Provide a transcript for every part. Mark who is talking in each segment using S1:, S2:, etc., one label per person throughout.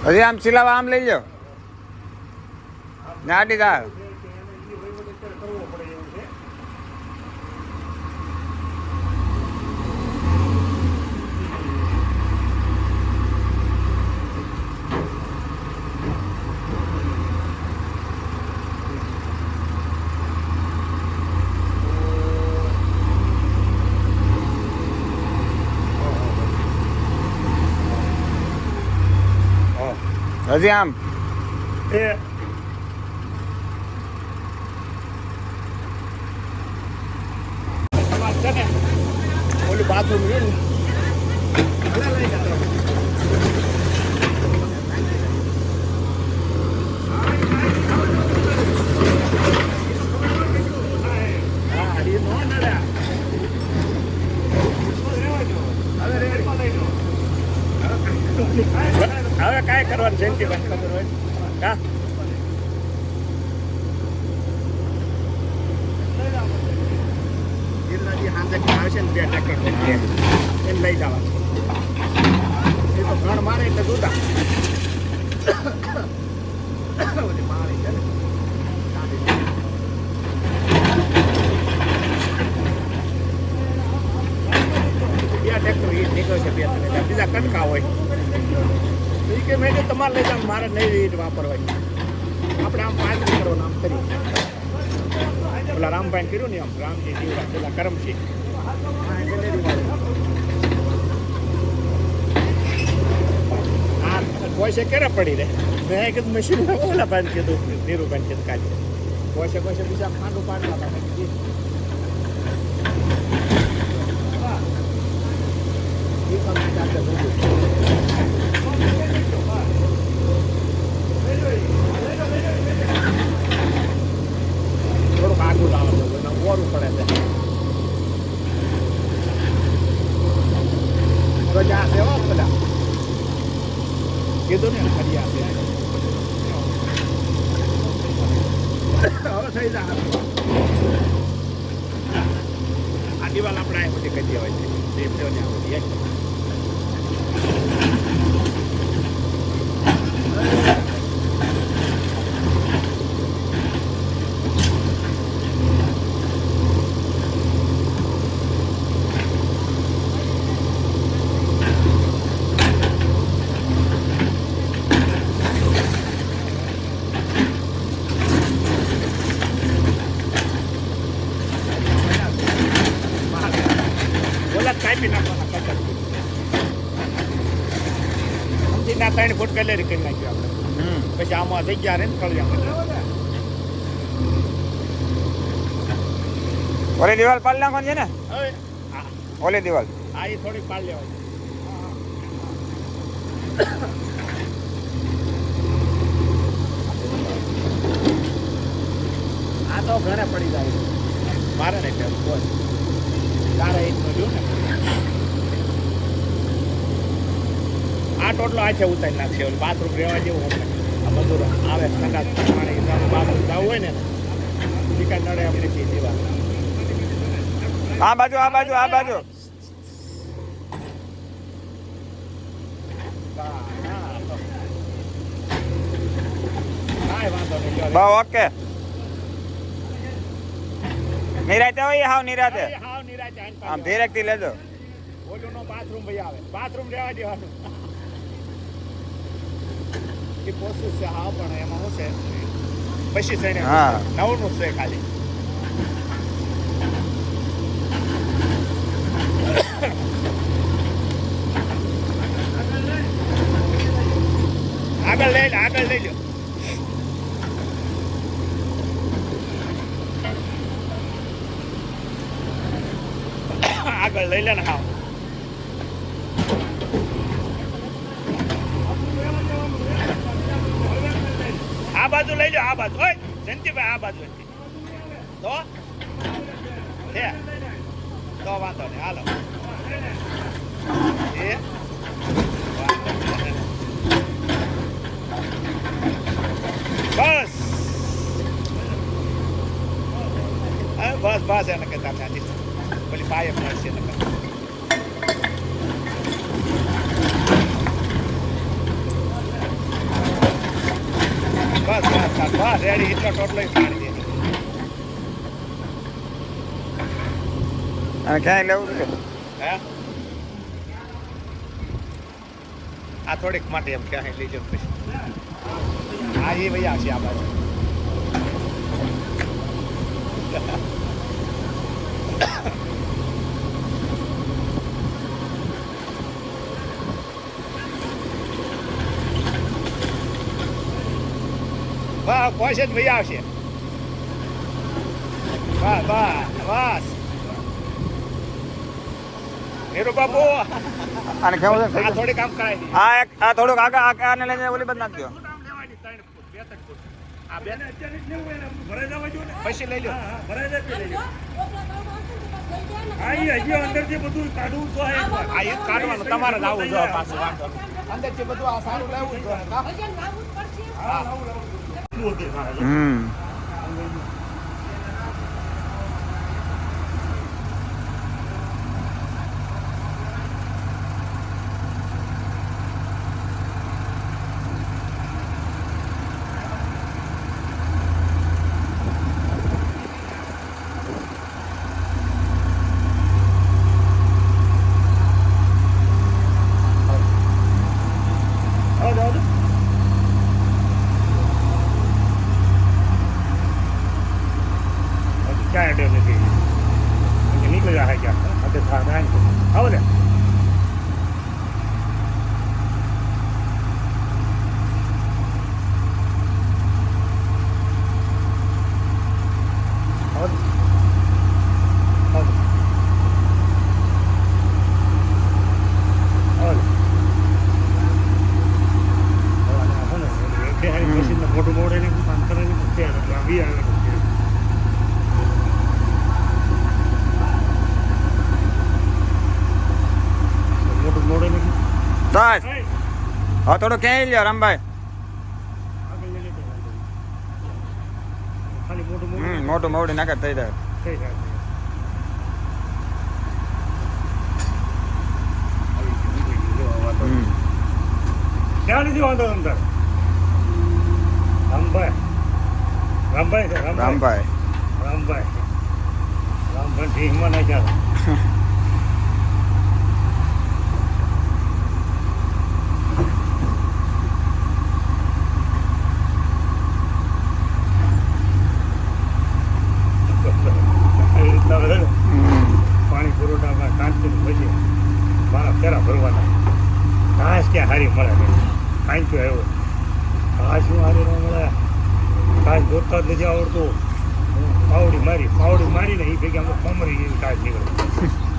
S1: હજી આમ સિલાવા આમ લઈ લો નાડી દાળ હજી આમ
S2: ઓલું બાથરૂમ રહ્યું હવે કાંઈ કરવાનું જયંતિ ભાઈ ખબર હોય કા આવશે ને બે ટ્રેક્ટર એને લઈ જવા એ તો ઘણ મારે એટલે દૂધા મારે છે ને બે ટ્રેક્ટર એ નીકળે છે બે બીજા કટકા હોય એ કે મેં તમારે લઈ જાવ મારે નહીં વાપરવાની આપણે આમ 5 કરવાનું આમ કરી પેલા રામભાઈ કર્યું ને આમ રામજી જીવડા પેલા કરમજી હા કોઈસે ક્યારે પડી રહે મેં કીધું મશીન ઓલા ભાઈ કીધું નીરુભાઈ કીધું કાઢી કોઈસે બીજા ખાંડું પાડવા થોડુંક આગું લાવવાનું ઓરું પડે છે રજા છે હો બધા કીધું ને ફરી આપે હવે થઈ જાય આ દિવાલ આપણે આ બધી કરી દેવાય છે ને આ બધી કાપી નાખવાના સમજીના 3 ફૂટ કલેરી કરી નાખ્યું આપણે પછી આમાં થઈ ગયા રે ને કળિયા
S1: ઓલી દિવાલ પાડી નાખવાની છે ને
S2: હવે
S1: ઓલી દિવાલ
S2: આ એ થોડી પાડી લેવાની આ તો ઘરે પડી જાય મારે નહીં ફેર કોઈ તારે એટલું જોયું ને આ ટોટલો આ છે ઉતારી નાખશે બાથરૂમ રહેવા જેવું આ બધું આવે સંગાત પાણી બાથરૂમ જવું હોય ને ચિકન નડે આપણે દીવા
S1: આ બાજુ
S2: કાંઈ વાંધો નહીં
S1: બહુ ઓકે નિરાતે હોય હાવ નિરાતે આમ ધીરેકથી લેજો
S2: ઓલું નો બાથરૂમ ભાઈ આવે બાથરૂમ રહેવા દેવાનું એ પોસું છે હા પણ એમાં શું છે પછી છે ને નવનું છે ખાલી આગળ લઈ લો આગળ લઈ લે ને હા બાજુ લઈ લો, આ બાજુ. ઓય જયંતિભાઈ આ બાજુ તો હે તો વાંધો નહીં, હાલો એ બસ બસ બસ એને કહેતા ત્યાંથી પેલી પાયે મળશે એને કહેતા. બસ બસ બસ બસ રેડી, એટલો ટોટલો પાણી દે.
S1: અને ક્યાંય લેવું છે
S2: હે આ થોડીક માટે એમ ક્યાંય લઈ જાવ પછી હા એ ભાઈ આવશે આ બાજુ. બસ કોઈ છે જ ભાઈ આવશે. બસ બસ બસ મેરો બાબુ
S1: અને કેવું છે
S2: આ થોડી કામ કરાવી દઈએ.
S1: આ થોડુંક આગળ આને લઈને ઓલી બંધ નાખજો.
S2: પછી લઈ લો.
S3: અંદરથી બધું કાઢવું તો
S2: આ એ કાઢવાનું તમારે જ આવું જોઈએ પાછું. વાંધો નહીં. અંદરથી બધું આ સારું લેવું જોઈએ. હા क्या एड्रेस है मुझे निकल रहा है क्या अरे था आओ ले मोटू मोड़े ने काम करे भी आ
S1: બસ હા થોડો ક્યાંય લ્યો રામભાઈ. મોટું મોડું નાખે થઈ જાય.
S3: ક્યાં નથી વાંધો અંદર રામભાઈ રામભાઈ
S1: રામભાઈ
S3: રામભાઈ રામભાઈ ઠીકમાં નાખ્યા. પાણી પુરવઠામાં શાંતિ પછી મારા ફેરા ભરવાના. ઘાસ ક્યાં હારી મળે કાંઈ આવ્યો ઘાસ શું હારી ન મળે. ઘાસ જોતા જ નથી આવડતું. પાવડી મારીને એ ભેગી અમે કમરી એવી ઘાસ નીકળે.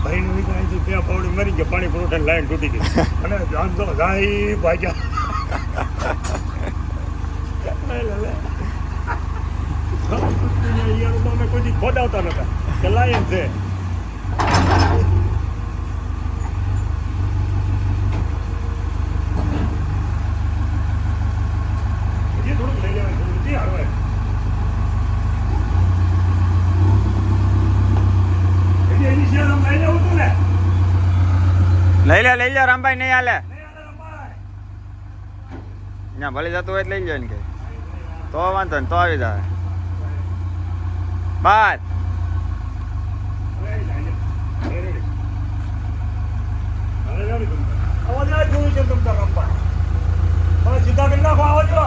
S3: ભાઈનું નીકળે ત્યાં પાવડી મારી ગયા, પાણી પુરવઠાની લાઈન તૂટી ગઈ અને જાણતો ગાય ભાગ્યા. અમે કોઈ ખોદાવતા નતા કે લાયન છે. થોડુંક લઈ લેવાય
S1: લઈ લે રામભાઈ નહીં હાલે. ના ભલે જતું હોય લઈ લો ને કે તો વાંધો ને તો આવી જાય. બસ
S3: સીધા કરી નાખો આવો છો.